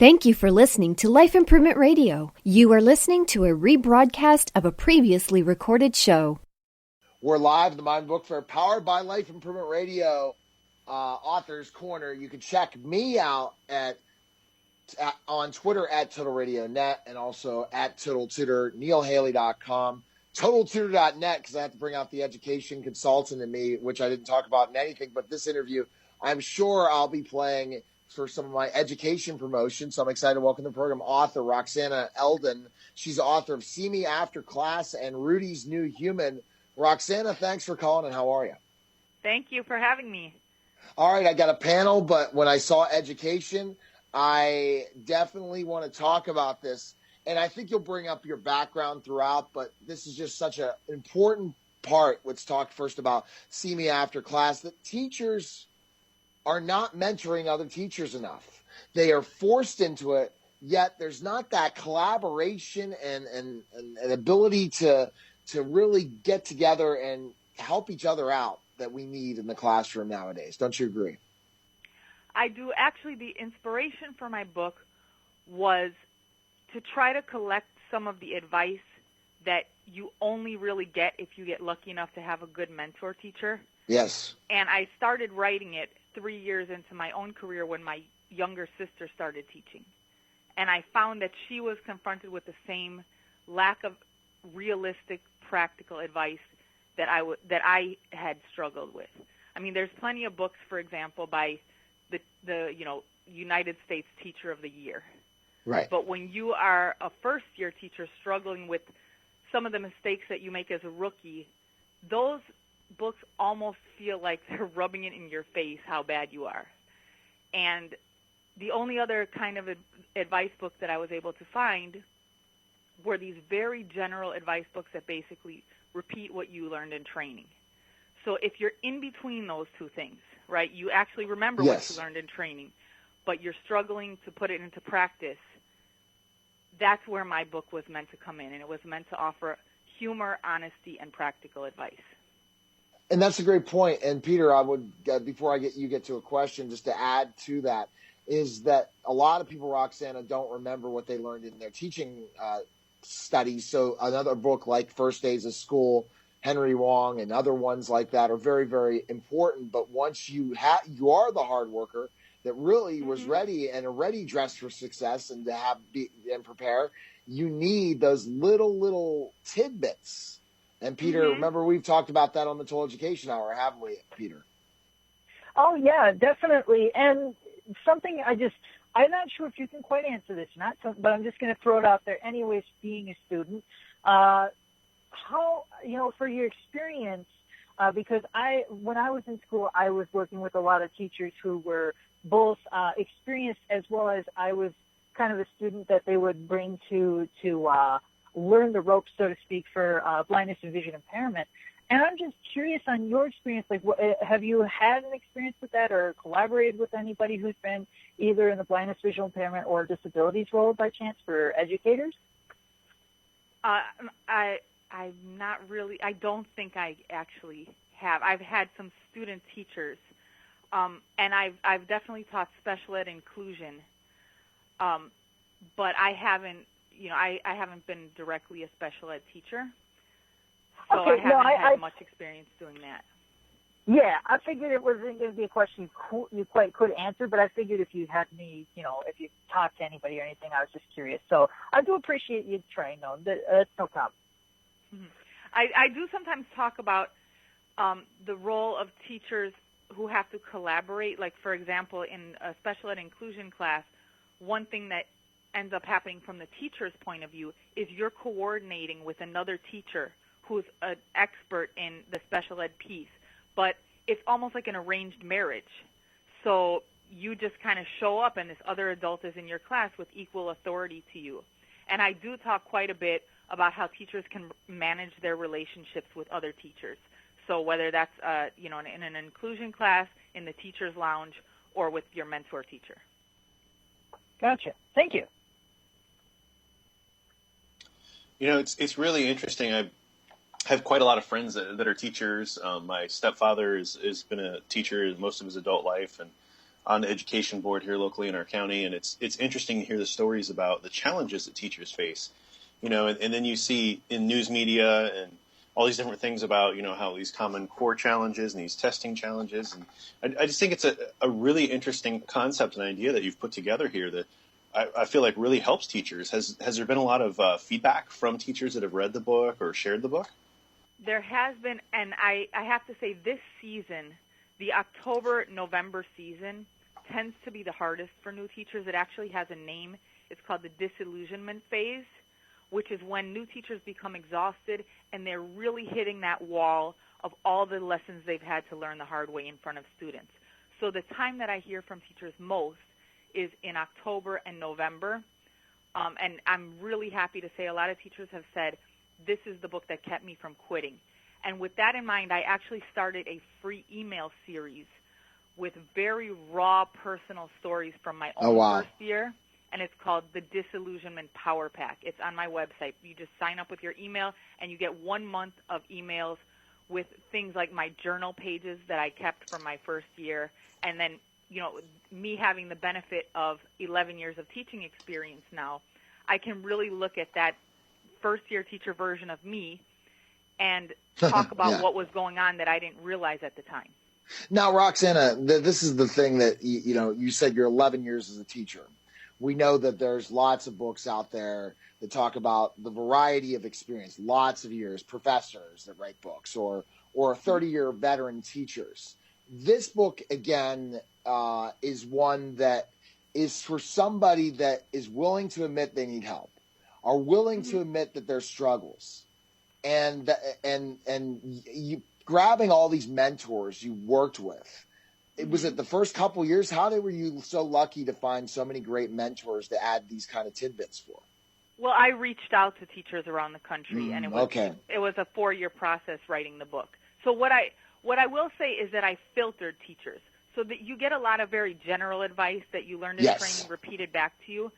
Thank you for listening to Life Improvement Radio. You are listening to a rebroadcast of a previously recorded show. We're live at the Mind Book Fair, powered by Life Improvement Radio, Author's Corner. You can check me out on Twitter at TotalRadioNet and also at TotalTutor, NeilHaley.com, TotalTutor.net, because I have to bring out the education consultant in me, which I didn't talk about in anything but this interview. I'm sure I'll be playing for some of my education promotion, so I'm excited to welcome the program author Roxanna Elden. She's author of See Me After Class and Rudy's New Human. Roxanna, thanks for calling, and how are you? Thank you for having me. All right, I got a panel, but when I saw education, I definitely want to talk about this, and I think you'll bring up your background throughout, but this is just such an important part. Let's talk first about See Me After Class, that teachers are not mentoring other teachers enough. They are forced into it, yet there's not that collaboration and ability to really get together and help each other out that we need in the classroom nowadays. Don't you agree? I do. Actually, the inspiration for my book was to try to collect some of the advice that you only really get if you get lucky enough to have a good mentor teacher. Yes. And I started writing it 3 years into my own career when my younger sister started teaching. And I found that she was confronted with the same lack of realistic, practical advice that I had struggled with. I mean, there's plenty of books, for example, by the United States Teacher of the Year. Right. But when you are a first-year teacher struggling with some of the mistakes that you make as a rookie, those books almost feel like they're rubbing it in your face how bad you are. And the only other kind of advice book that I was able to find were these very general advice books that basically repeat what you learned in training. So if you're in between those two things, right, you actually remember what you learned in training, but you're struggling to put it into practice, that's where my book was meant to come in, and it was meant to offer humor, honesty, and practical advice. And that's a great point. And Peter, I would, before you get to a question, just to add to that, is that a lot of people, Roxanna, don't remember what they learned in their teaching studies. So another book like First Days of School, Henry Wong, and other ones like that are very, very important. But once you are the hard worker that really was ready and already dressed for success and and prepare, you need those little tidbits. And Peter, remember we've talked about that on the Total Education Hour, haven't we, Peter? Oh, yeah, definitely. And something I'm not sure if you can quite answer this or not, but I'm just going to throw it out there anyways, being a student. How, for your experience, because when I was in school, I was working with a lot of teachers who were both experienced as well as I was kind of a student that they would bring to learn the ropes, so to speak, for blindness and vision impairment. And I'm just curious on your experience, like, have you had an experience with that or collaborated with anybody who's been either in the blindness, visual impairment, or disabilities role by chance for educators? I'm not really, I don't think I actually have. I've had some student teachers, and I've definitely taught special ed inclusion, but I haven't, I haven't been directly a special ed teacher, so I haven't had much experience doing that. Yeah, I figured it wasn't going to be a question you quite could answer, but I figured if you had any, if you talked to anybody or anything, I was just curious. So I do appreciate you trying, though. That's no problem. Mm-hmm. I do sometimes talk about the role of teachers who have to collaborate. Like, for example, in a special ed inclusion class, one thing that ends up happening from the teacher's point of view is you're coordinating with another teacher who's an expert in the special ed piece. But it's almost like an arranged marriage. So you just kind of show up, and this other adult is in your class with equal authority to you. And I do talk quite a bit about how teachers can manage their relationships with other teachers. So whether that's in an inclusion class, in the teacher's lounge, or with your mentor teacher. Gotcha. Thank you. It's really interesting. I have quite a lot of friends that are teachers. My stepfather has been a teacher most of his adult life, and on the education board here locally in our county, and it's interesting to hear the stories about the challenges that teachers face. And then you see in news media and all these different things about, how these common core challenges and these testing challenges. And I just think it's a really interesting concept and idea that you've put together here that I feel like really helps teachers. Has there been a lot of feedback from teachers that have read the book or shared the book? There has been, and I have to say this season, the October-November season, tends to be the hardest for new teachers. It actually has a name. It's called the disillusionment phase, which is when new teachers become exhausted and they're really hitting that wall of all the lessons they've had to learn the hard way in front of students. So the time that I hear from teachers most is in October and November. And I'm really happy to say a lot of teachers have said, this is the book that kept me from quitting. And with that in mind, I actually started a free email series with very raw personal stories from my own first year. And it's called the Disillusionment Power Pack. It's on my website. You just sign up with your email, and you get 1 month of emails with things like my journal pages that I kept from my first year. And then, me having the benefit of 11 years of teaching experience now, I can really look at that first-year teacher version of me and talk about what was going on that I didn't realize at the time. Now, Roxanna, this is the thing that, you said you're 11 years as a teacher. We know that there's lots of books out there that talk about the variety of experience, lots of years, professors that write books or 30-year veteran teachers. This book, again, is one that is for somebody that is willing to admit they need help, are willing to admit that there's struggles, and you grabbing all these mentors you worked with. Was it the first couple years? How were you so lucky to find so many great mentors to add these kind of tidbits for? Well, I reached out to teachers around the country, and it was a 4-year process writing the book. So what I will say is that I filtered teachers so that you get a lot of very general advice that you learned in training repeated back to you.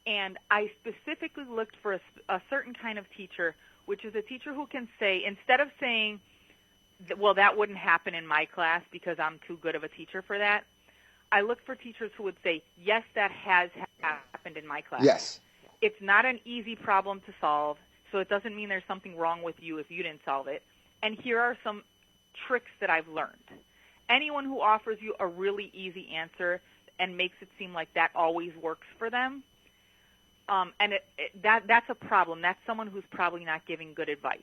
And I specifically looked for a certain kind of teacher, which is a teacher who can say, instead of saying, well, that wouldn't happen in my class because I'm too good of a teacher for that, I looked for teachers who would say, yes, that has happened in my class. Yes. It's not an easy problem to solve, so it doesn't mean there's something wrong with you if you didn't solve it. And here are some tricks that I've learned. Anyone who offers you a really easy answer and makes it seem like that always works for them, that's a problem. That's someone who's probably not giving good advice.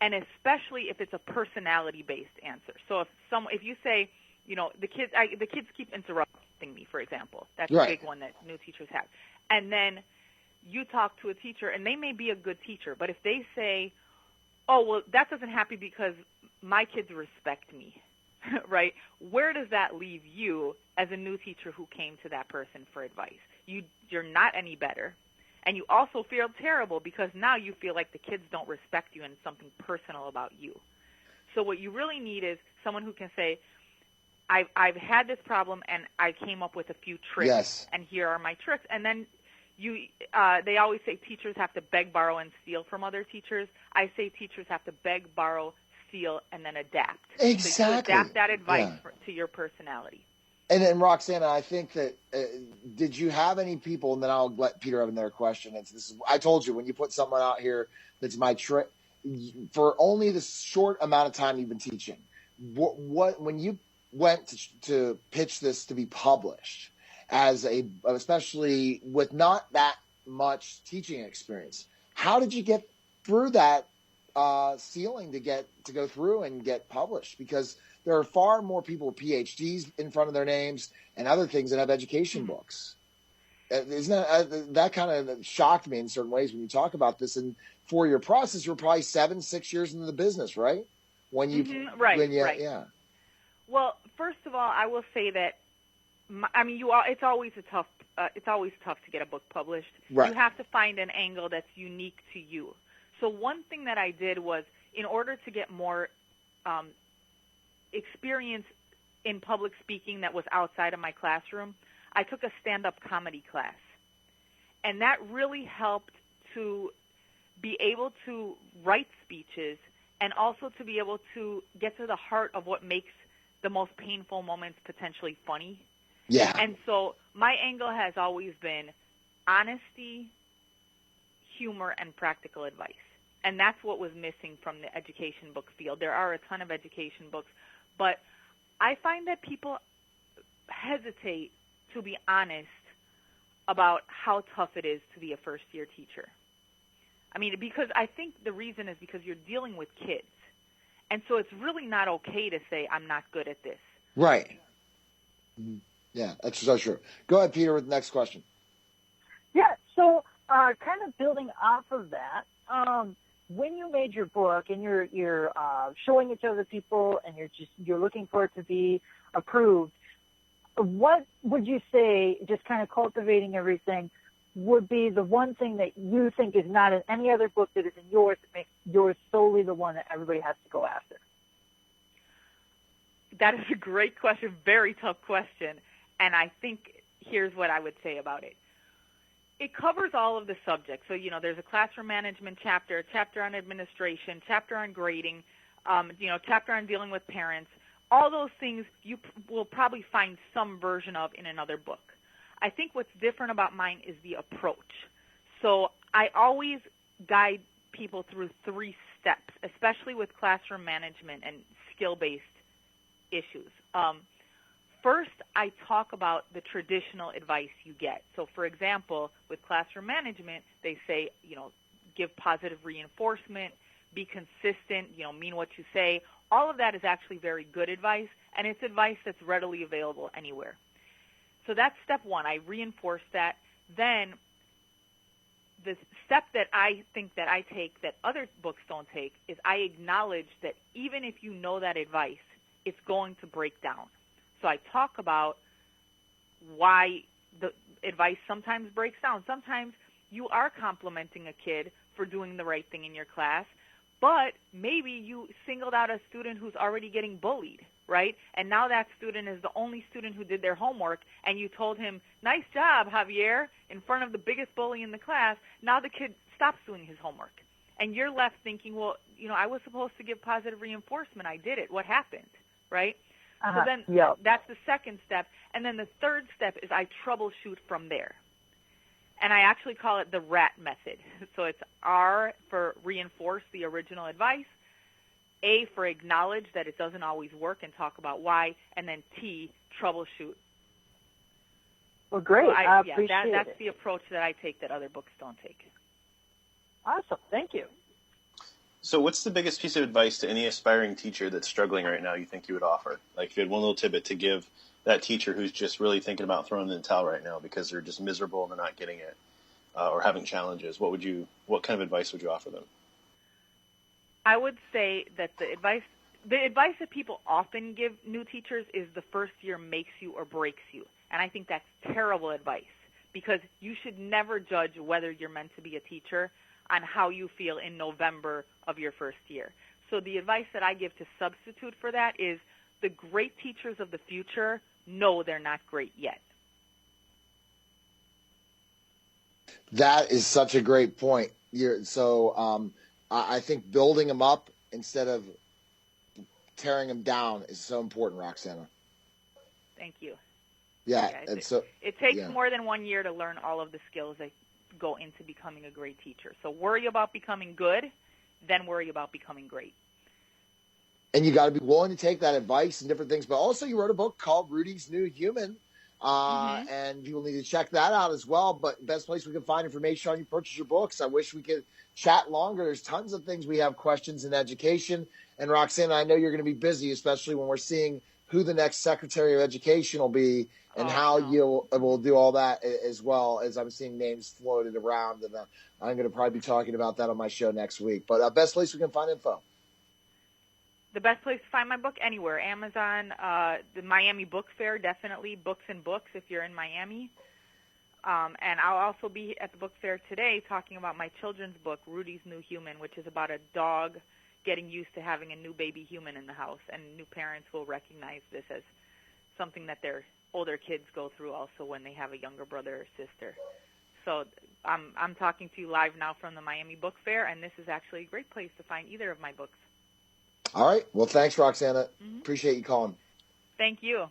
And especially if it's a personality-based answer. So if you say, the kids keep interrupting me, for example. That's a big one that new teachers have. And then you talk to a teacher, and they may be a good teacher, but if they say, oh, well, that doesn't happen because my kids respect me, right? Where does that leave you as a new teacher who came to that person for advice? You're not any better. And you also feel terrible because now you feel like the kids don't respect you and it's something personal about you. So what you really need is someone who can say, I've had this problem and I came up with a few tricks, and here are my tricks. And then they always say teachers have to beg, borrow, and steal from other teachers. I say teachers have to beg, borrow, steal, and then adapt. Exactly. So you adapt that advice to your personality. And then, Roxanna, I think that did you have any people, and then I'll let Peter have another question. I told you, when you put someone out here that's my trick, for only the short amount of time you've been teaching, when you went to pitch this to be published, especially with not that much teaching experience, how did you get through that ceiling to go through and get published? Because there are far more people with PhDs in front of their names and other things that have education books. Isn't that kind of shocked me in certain ways when you talk about this? And 4-year process, you're probably 7-6 years into the business, right? When you right. Yeah. Well, first of all, I will say that it's always tough to get a book published. Right. You have to find an angle that's unique to you. So one thing that I did was, in order to get more experience in public speaking that was outside of my classroom, I took a stand-up comedy class. And that really helped to be able to write speeches and also to be able to get to the heart of what makes the most painful moments potentially funny. Yeah. And so my angle has always been honesty, humor, and practical advice. And that's what was missing from the education book field. There are a ton of education books, but I find that people hesitate to be honest about how tough it is to be a first-year teacher. I mean, because I think the reason is because you're dealing with kids. And so it's really not okay to say, I'm not good at this. Right. Yeah, that's so true. Go ahead, Peter, with the next question. Yeah, so kind of building off of that, when you made your book and you're showing it to other people and you're looking for it to be approved, what would you say, just kind of cultivating everything, would be the one thing that you think is not in any other book that is in yours that makes yours solely the one that everybody has to go after? That is a great question, very tough question, and I think here's what I would say about it. It covers all of the subjects. So, there's a classroom management chapter, a chapter on administration, chapter on grading, chapter on dealing with parents. All those things you will probably find some version of in another book. I think what's different about mine is the approach. So I always guide people through 3 steps, especially with classroom management and skill-based issues. First, I talk about the traditional advice you get. So, for example, with classroom management, they say, give positive reinforcement, be consistent, mean what you say. All of that is actually very good advice, and it's advice that's readily available anywhere. So that's step 1. I reinforce that. Then the step that I think that I take that other books don't take is I acknowledge that even if you know that advice, it's going to break down. So I talk about why the advice sometimes breaks down. Sometimes you are complimenting a kid for doing the right thing in your class, but maybe you singled out a student who's already getting bullied, right? And now that student is the only student who did their homework, and you told him, nice job, Javier, in front of the biggest bully in the class. Now the kid stops doing his homework. And you're left thinking, well, I was supposed to give positive reinforcement. I did it. What happened, right? So then that's the second step. And then the third step is I troubleshoot from there. And I actually call it the RAT method. So it's R for reinforce the original advice, A for acknowledge that it doesn't always work and talk about why, and then T, troubleshoot. Well, great. So I appreciate it. That's the approach that I take that other books don't take. Awesome. Thank you. So what's the biggest piece of advice to any aspiring teacher that's struggling right now you think you would offer? Like if you had one little tidbit to give that teacher who's just really thinking about throwing in the towel right now because they're just miserable and they're not getting it or having challenges, what kind of advice would you offer them? I would say that the advice that people often give new teachers is the first year makes you or breaks you. And I think that's terrible advice because you should never judge whether you're meant to be a teacher on how you feel in November of your first year. So the advice that I give to substitute for that is the great teachers of the future know they're not great yet. That is such a great point. I think building them up instead of tearing them down is so important, Roxanna. Thank you. Yeah, it takes more than 1 year to learn all of the skills that go into becoming a great teacher. So worry about becoming good, then worry about becoming great. And you got to be willing to take that advice and different things. But also you wrote a book called Rudy's New Human, and people need to check that out as well. But best place we can find information on you, purchase your books. I wish we could chat longer. There's tons of things we have questions in education. And Roxanna, I know you're going to be busy, especially when we're seeing who the next Secretary of Education will be and how we'll do all that as well, as I'm seeing names floated around. And I'm going to probably be talking about that on my show next week. But best place we can find info. The best place to find my book, anywhere. Amazon, the Miami Book Fair, definitely. Books and Books if you're in Miami. And I'll also be at the book fair today talking about my children's book, Rudy's New Human, which is about a dog getting used to having a new baby human in the house. And new parents will recognize this as something that their older kids go through also when they have a younger brother or sister. So I'm talking to you live now from the Miami Book Fair, and this is actually a great place to find either of my books. All right. Well, thanks, Roxanna. Appreciate you calling. Thank you.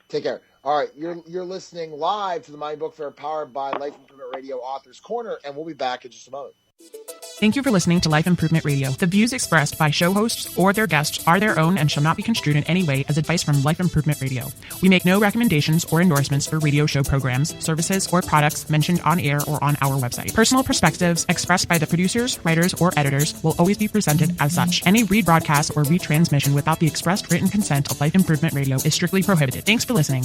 Take care. All right, you're listening live to the Miami Book Fair powered by Life Improvement Radio Authors Corner, and we'll be back in just a moment. Thank you for listening to Life Improvement Radio. The views expressed by show hosts or their guests are their own and shall not be construed in any way as advice from Life Improvement Radio. We make no recommendations or endorsements for radio show programs, services, or products mentioned on air or on our website. Personal perspectives expressed by the producers, writers, or editors will always be presented as such. Any rebroadcast or retransmission without the expressed written consent of Life Improvement Radio is strictly prohibited. Thanks for listening.